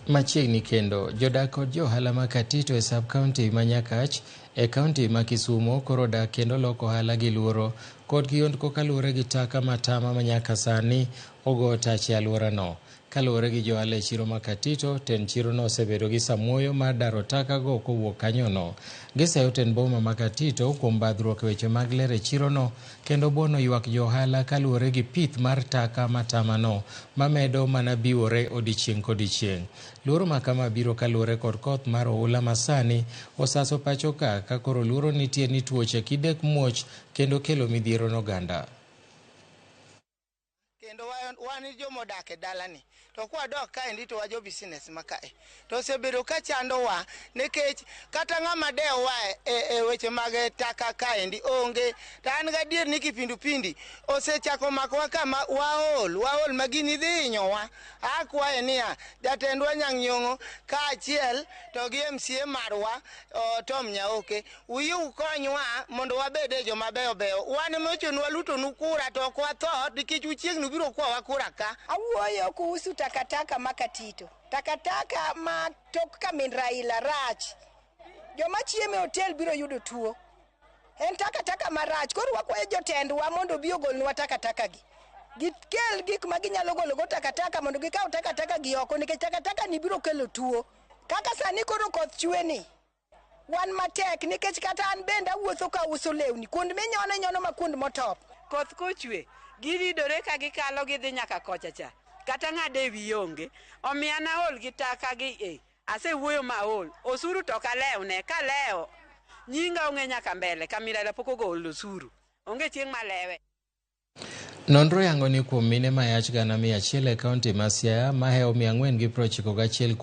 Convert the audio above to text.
Machiegni kendo, jodak kod johala ma Katito e sub-county ma Nyakach e kaunti ma Kisumo koro dak kendo loko ohala gi luoro kod kihondko kaluwore gi taka matama ma nyaka sani ogo tach e alworano. Kaluwore gi johala e chiro ma Katito, tend chirono osebedo gi samuoyo mar daro taka go kowuok kanyono. Giseyo tend boma ma Katito kuom badhruok e weche mag ler e chirono kendo buono ywak johala kaluwore gi pith mar taka matamano mamedo mana biwore odiechieng' kodiechieng'. Luoro ma kama biro kaluwore kod koth mar oula masani osaso pacho ka koro luoro nitie ni tuoche kidek muoch kendo kelo midhiero n'oganda. Kendo wan jomodak e dalani to kwadok kaendi to wajo business makae to osebedo ka chandowa nikech kata ng'ama dewa e weche mag taka kaendi onge. To an gadier ni kipindupindi osechako makowa kama waol magini dhi hinyowa. Akwaye niya jatendwa Nyang'nyong'o kaachiel to gi MCA marwa Tom Nyaoke uyie ukonywa mondo wabede joma beyo beyo. Wan mochonwa lutonu kura to ok watho nikech uchiegni biro kwawa kura ka. Awuoyo kuhusu takataka ma Katito. Takataka ma tok kamin Raila rach. Joma chiemo e hotel biro yudo tuo. En takataka marach. Koro wakwayo jotendwa mondo bi ogolnwa takataka gi. Gikel gik ma ginyalo golo go takataka mondo gikaw takataka gi oko nikech takataka ni biro kelo tuo. Kaka sani koro koth chwe ni. Wan matek nikech kata an bende awuotho ka uso lewni. Kuond minyono ma kuond motop. Koth kochwe giridore ka gikalo gidhi nyaka kocha cha. Kata ng'ade wi onge. Omiya na ol gi taka gi asewuoyo maol. Osuru to kalewne kaleo. Nyinga onge nyaka mbele Kamirala pok ogolo osuru. Onge chieng' malewe. Nonro yango ni kuom mine mayach 100,000 e kaunti ma Siaya mahewo 491